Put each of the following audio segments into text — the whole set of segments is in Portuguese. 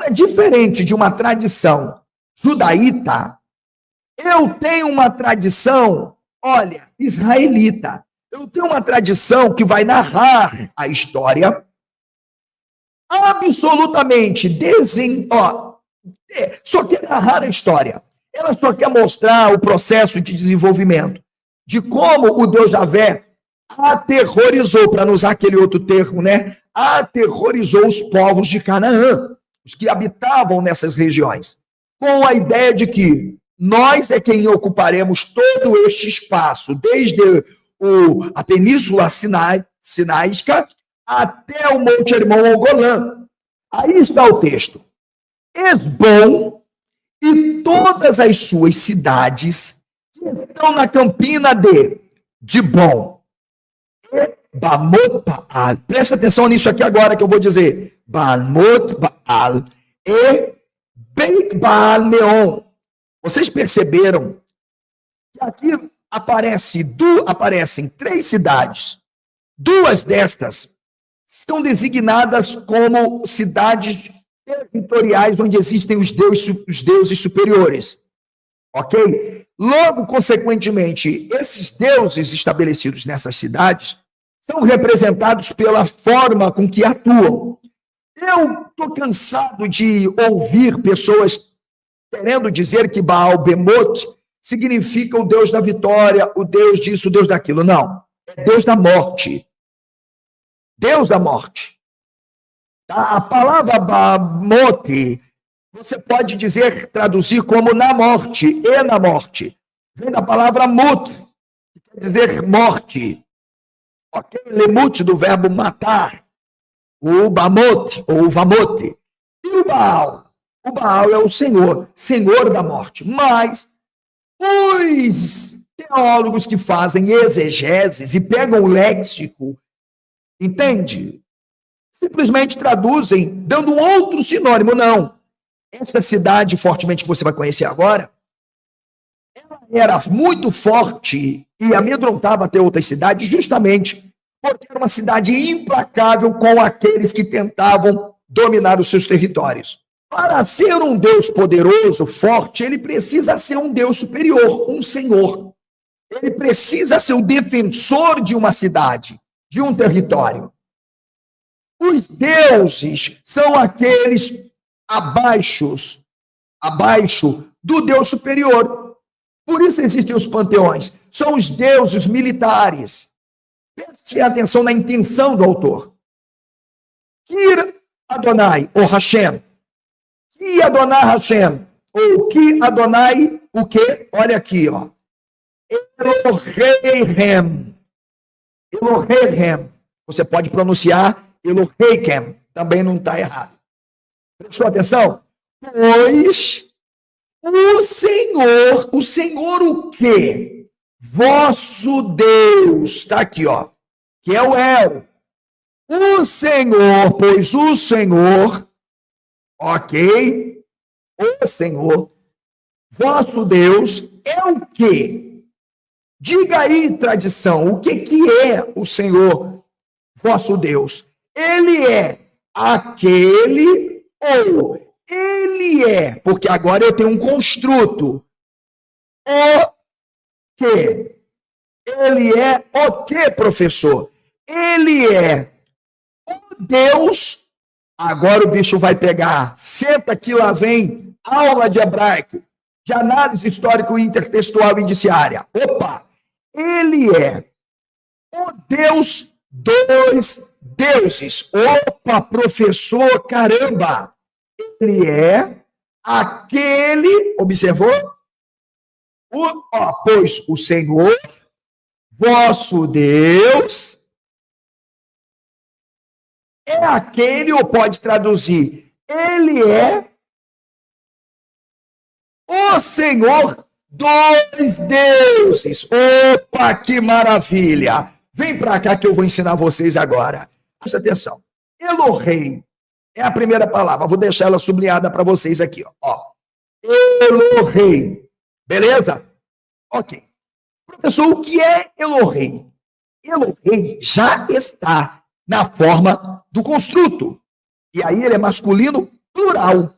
Agora, diferente de uma tradição judaíta, eu tenho uma tradição, olha, israelita. Eu tenho uma tradição que vai narrar a história absolutamente só quer narrar a história. Ela só quer mostrar o processo de desenvolvimento, de como o Deus Javé aterrorizou, para não usar aquele outro termo, né? Aterrorizou os povos de Canaã, os que habitavam nessas regiões, com a ideia de que nós é quem ocuparemos todo este espaço, desde a Península Sinaica até o Monte Hermon ao Golã. Aí está o texto. Esbom e todas as suas cidades que estão na campina de Dibon, Bamot Baal. Presta atenção nisso aqui agora que eu vou dizer. Bamot Baal e Beit Baal Meon. Vocês perceberam que aqui aparecem 3 cidades. 2 destas são designadas como cidades territoriais onde existem os deuses superiores. Ok? Logo, consequentemente, esses deuses estabelecidos nessas cidades são representados pela forma com que atuam. Eu estou cansado de ouvir pessoas querendo dizer que Baal Bemot significa o Deus da vitória, o Deus disso, o Deus daquilo. Não, é Deus da morte. Deus da morte. A palavra Bamot, você pode traduzir como na morte, e na morte. Vem da palavra mut, que quer dizer morte. Ok? Lemut, do verbo matar. O Bamot, ou o Vamote. E o Baal? O Baal é o Senhor, Senhor da morte. Mas os teólogos que fazem exegeses e pegam o léxico, entende? Simplesmente traduzem, dando um outro sinônimo. Não. Essa cidade, fortemente, que você vai conhecer agora, ela era muito forte e amedrontava até outras cidades, justamente porque era uma cidade implacável com aqueles que tentavam dominar os seus territórios. Para ser um Deus poderoso, forte, ele precisa ser um Deus superior, um Senhor. Ele precisa ser o defensor de uma cidade, de um território. Os deuses são aqueles abaixo do Deus superior. Por isso existem os panteões. São os deuses militares. Preste atenção na intenção do autor. Kir Adonai, ou Hashem. Ki Adonai Hashem. Ou Ki Adonai, o quê? Olha aqui, ó. Eloheihem. Eloheihem. Você pode pronunciar Eloheihem. Também não está errado. Prestou atenção? Pois o Senhor o quê? Vosso Deus, está aqui, ó, que é o El. O Senhor, pois o Senhor, ok? O Senhor, vosso Deus, é o quê? Diga aí, tradição, o que é o Senhor, vosso Deus? Ele é aquele ou ele é, porque agora eu tenho um construto, o que? Ele é o que, professor? Ele é o Deus. Agora o bicho vai pegar. Senta que lá vem aula de hebraico, de análise histórico intertextual indiciária. Opa! Ele é o Deus dos deuses. Opa, professor, caramba! Ele é aquele, observou? Pois o Senhor, vosso Deus, é aquele, ou pode traduzir, ele é o Senhor dos deuses. Opa, que maravilha! Vem para cá que eu vou ensinar vocês agora. Presta atenção. Elohim é a primeira palavra. Vou deixar ela sublinhada para vocês aqui. Ó. Elohim. Beleza? Ok. Professor, o que é Elohim? Elohim já está na forma do construto. E aí ele é masculino plural.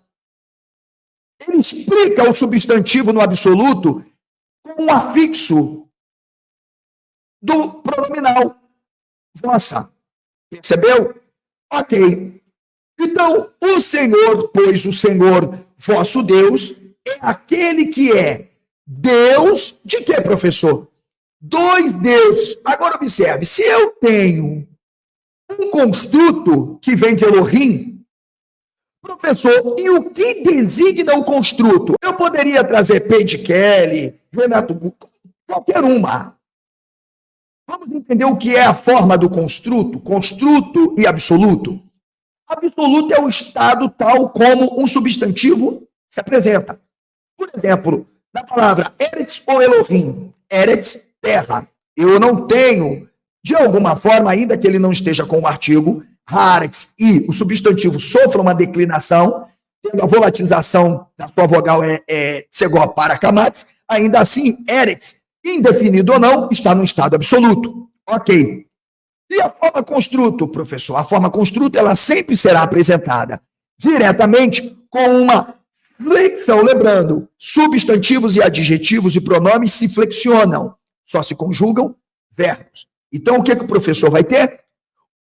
Ele explica o substantivo no absoluto com um afixo do pronominal. Vossa. Percebeu? Ok. Então, o Senhor, pois o Senhor, vosso Deus, é aquele que é Deus de quê, professor? Dois deuses. Agora observe, se eu tenho um construto que vem de Elohim, professor, e o que designa o construto? Eu poderia trazer Paige Kelly, Renato, qualquer uma. Vamos entender o que é a forma do construto e absoluto. Absoluto é o estado tal como um substantivo se apresenta. Por exemplo, na palavra Eretz ou Elohim, Eretz, terra. Eu não tenho, de alguma forma, ainda que ele não esteja com o artigo, Haaretz e o substantivo sofra uma declinação, tendo a volatilização da sua vogal Tsegó para Kamatz, ainda assim, Eretz, indefinido ou não, está no estado absoluto. Ok. E a forma construto, professor? A forma construto, ela sempre será apresentada diretamente com uma flexão. Lembrando, substantivos e adjetivos e pronomes se flexionam, só se conjugam verbos. Então, o que o professor vai ter?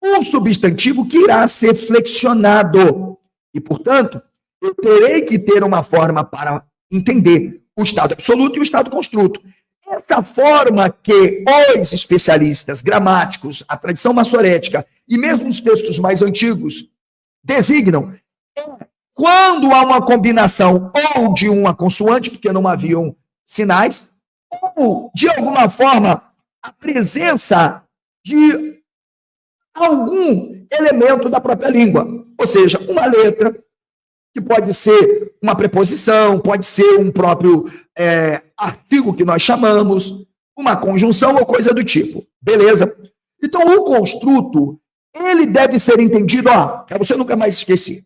Um substantivo que irá ser flexionado. E, portanto, eu terei que ter uma forma para entender o estado absoluto e o estado construto. Essa forma que os especialistas gramáticos, a tradição massorética e mesmo os textos mais antigos designam é quando há uma combinação ou de uma consoante, porque não haviam sinais, ou, de alguma forma, a presença de algum elemento da própria língua. Ou seja, uma letra, que pode ser uma preposição, pode ser um próprio artigo que nós chamamos, uma conjunção ou coisa do tipo. Beleza? Então, o construto, ele deve ser entendido, para você nunca mais esquecer.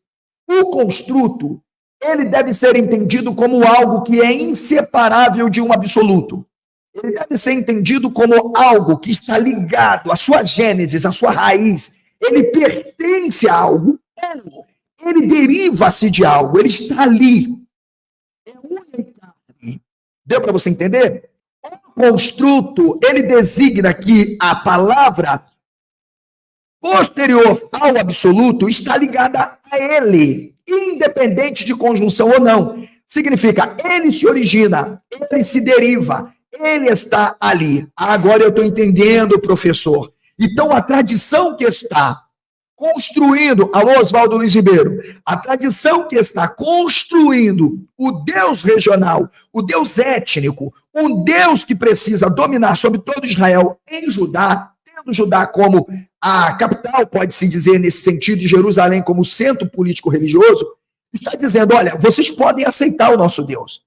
O construto, ele deve ser entendido como algo que é inseparável de um absoluto. Ele deve ser entendido como algo que está ligado à sua gênese, à sua raiz. Ele pertence a algo, ele deriva-se de algo, ele está ali. É unitário. Deu para você entender? O construto, ele designa que a palavra posterior ao absoluto está ligada a ele, independente de conjunção ou não. Significa, ele se origina, ele se deriva, ele está ali. Agora eu estou entendendo, professor. Então, a tradição que está construindo, alô Oswaldo Luiz Ribeiro, a tradição que está construindo o Deus regional, o Deus étnico, um Deus que precisa dominar sobre todo Israel em Judá, tendo Judá como a capital, pode-se dizer nesse sentido, e Jerusalém como centro político-religioso, está dizendo, olha, vocês podem aceitar o nosso Deus.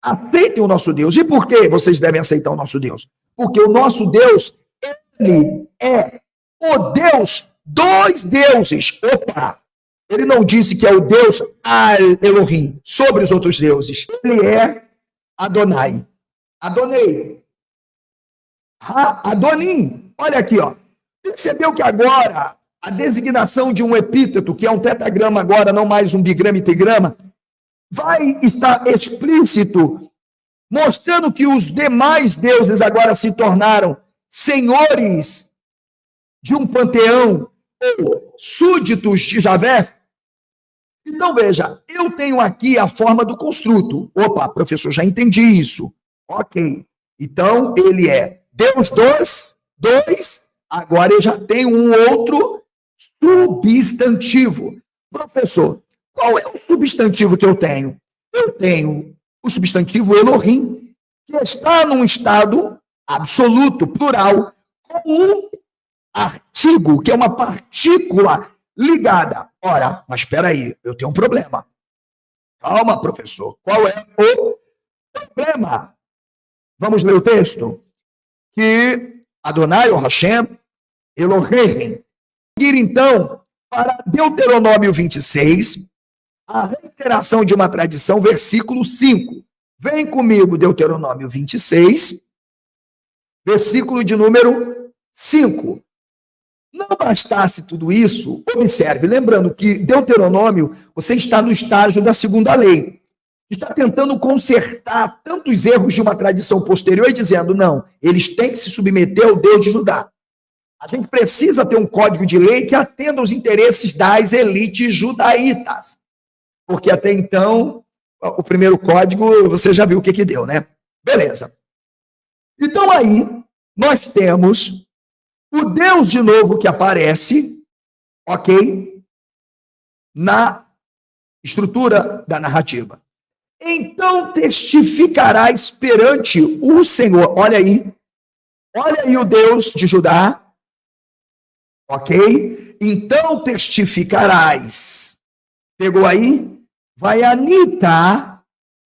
Aceitem o nosso Deus. E por que vocês devem aceitar o nosso Deus? Porque o nosso Deus, ele é o Deus dos deuses. Opa! Ele não disse que é o Deus Elohim, sobre os outros deuses. Ele é Adonai. Adonai. Adonim. Olha aqui, ó. Percebeu que agora a designação de um epíteto, que é um tetragrama agora, não mais um bigrama e trigrama, vai estar explícito, mostrando que os demais deuses agora se tornaram senhores de um panteão ou súditos de Javé. Então, veja, eu tenho aqui a forma do construto. Opa, professor, já entendi isso. Ok. Então, ele é Deus dos dois. Agora eu já tenho um outro substantivo. Professor, qual é o substantivo que eu tenho? Eu tenho o substantivo Elohim, que está num estado absoluto, plural, com um artigo, que é uma partícula ligada. Ora, mas espera aí, eu tenho um problema. Calma, professor. Qual é o problema? Vamos ler o texto? Que Adonai, ou Hashem, Elohim. Ir então para Deuteronômio 26, a reiteração de uma tradição, versículo 5. Vem comigo, Deuteronômio 26, versículo de número 5. Não bastasse tudo isso, observe, lembrando que Deuteronômio, você está no estágio da segunda lei. Está tentando consertar tantos erros de uma tradição posterior e dizendo, não, eles têm que se submeter ao Deus de Judá. A gente precisa ter um código de lei que atenda aos interesses das elites judaítas. Porque até então, o primeiro código, você já viu o que deu, né? Beleza. Então aí, nós temos o Deus de novo que aparece, ok? Na estrutura da narrativa. Então testificarás perante o Senhor. Olha aí o Deus de Judá, ok? Então testificarás. Pegou aí? Vai Anita,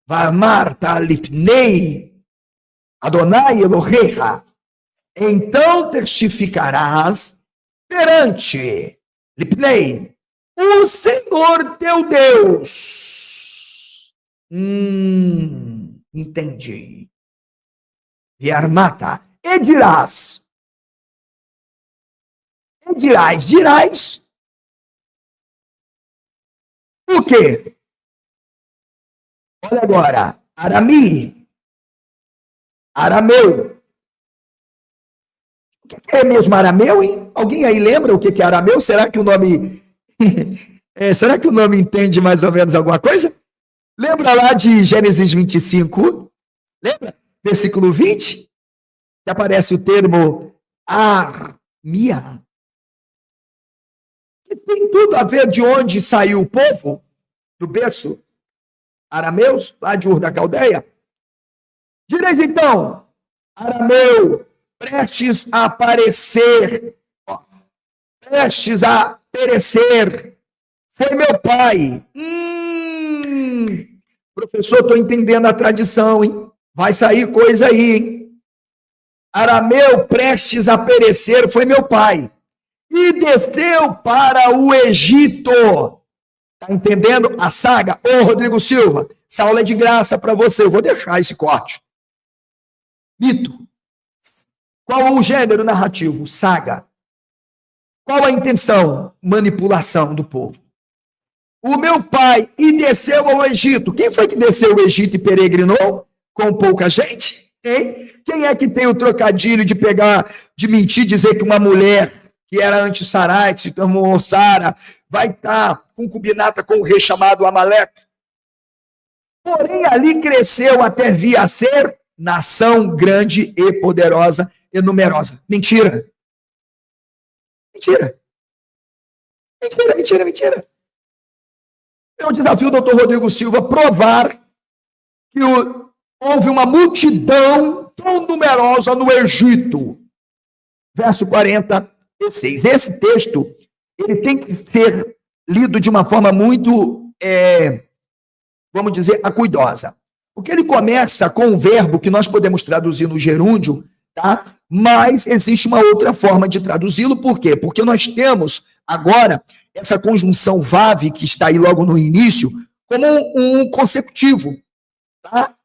vai Marta Lipnei, Adonai Elohecha. Então testificarás perante Lipnei, o Senhor teu Deus. Entendi. Viarmata. E dirás. Dirás. O quê? Olha agora. Arameu. O que é mesmo arameu, hein? Alguém aí lembra o que é arameu? Será que o nome... será que o nome entende mais ou menos alguma coisa? Lembra lá de Gênesis 25? Lembra? Versículo 20? Que aparece o termo Armia. Que tem tudo a ver de onde saiu o povo, do berço arameus, lá de Ur da Caldeia. Direis então, arameu, prestes a aparecer, prestes a perecer, foi meu pai. Professor, estou entendendo a tradição, hein? Vai sair coisa aí, hein? Arameu, prestes a perecer, foi meu pai. E desceu para o Egito. Tá entendendo a saga? Ô, Rodrigo Silva, essa aula é de graça para você. Eu vou deixar esse corte. Mito. Qual o gênero narrativo? Saga. Qual a intenção? Manipulação do povo. O meu pai e desceu ao Egito. Quem foi que desceu ao Egito e peregrinou? Com pouca gente? Hein? Quem é que tem o trocadilho de pegar, de mentir, dizer que uma mulher que era anti-Sarai, que se tornou Sara, vai estar concubinata com o rei chamado Amaleque? Porém, ali cresceu até vir a ser nação grande e poderosa e numerosa. Mentira. É um desafio do Dr. Rodrigo Silva provar que houve uma multidão tão numerosa no Egito. Verso 46. Esse texto, ele tem que ser lido de uma forma muito, vamos dizer, acuidosa. Porque ele começa com um verbo que nós podemos traduzir no gerúndio, tá? Mas existe uma outra forma de traduzi-lo. Por quê? Porque nós temos agora essa conjunção vav, que está aí logo no início, como um consecutivo, tá?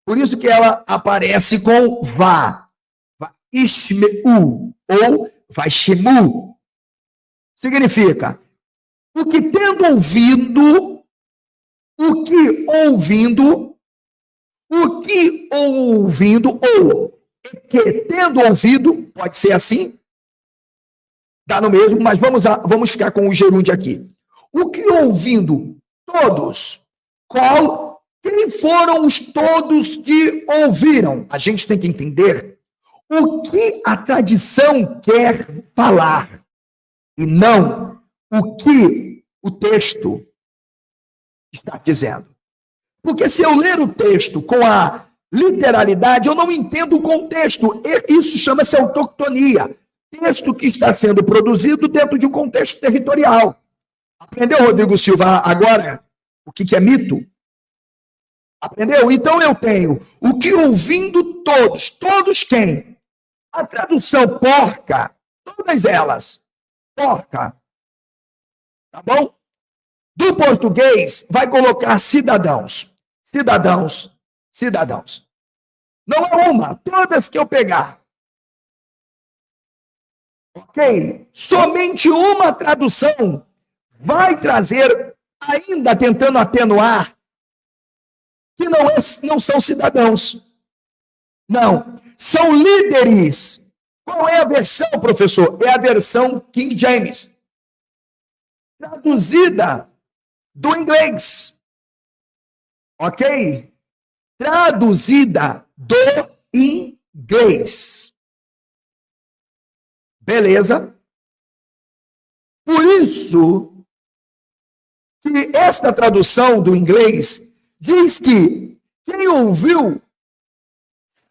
Por isso que ela aparece com vá, ishmeu, ou vashemu. Significa, o que ouvindo, ou que tendo ouvido, pode ser assim, dá no mesmo, mas vamos ficar com o gerúndio aqui. O que ouvindo todos, quem foram os todos que ouviram? A gente tem que entender o que a tradição quer falar e não o que o texto está dizendo. Porque se eu ler o texto com a literalidade, eu não entendo o contexto. Isso chama-se autoctonia. Texto que está sendo produzido dentro de um contexto territorial. Aprendeu, Rodrigo Silva, agora o que é mito? Aprendeu? Então eu tenho o que ouvindo todos quem? A tradução porca, todas elas, porca, tá bom? Do português vai colocar cidadãos. Não é uma, todas que eu pegar. Ok? Somente uma tradução vai trazer, ainda tentando atenuar, que não são cidadãos. Não, são líderes. Qual é a versão, professor? É a versão King James, traduzida do inglês. Ok? Traduzida do inglês. Beleza? Por isso que esta tradução do inglês diz que quem ouviu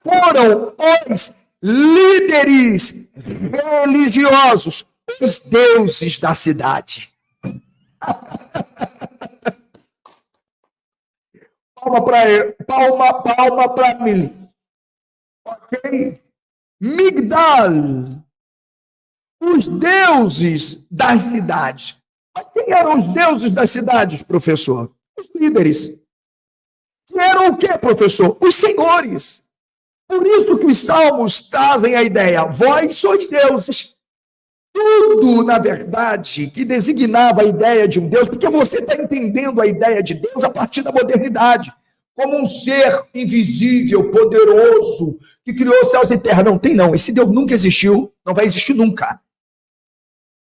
foram os líderes religiosos, os deuses da cidade. Palma para ele, palma para mim. Ok? Migdal, os deuses das cidades. Mas quem eram os deuses das cidades, professor? Os líderes. Que eram o quê, professor? Os senhores. Por isso que os salmos trazem a ideia, vós sois deuses. Tudo, na verdade, que designava a ideia de um Deus, porque você está entendendo a ideia de Deus a partir da modernidade, como um ser invisível, poderoso, que criou céus e terra. Não tem, não. Esse Deus nunca existiu, não vai existir nunca.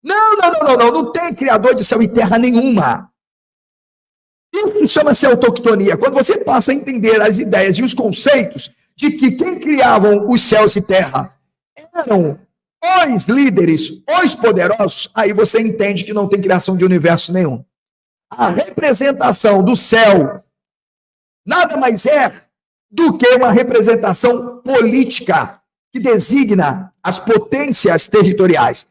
Não tem criador de céu e terra nenhuma. Isso chama-se autoctonia. Quando você passa a entender as ideias e os conceitos de que quem criavam os céus e terra eram os líderes, os poderosos, aí você entende que não tem criação de universo nenhum. A representação do céu nada mais é do que uma representação política que designa as potências territoriais.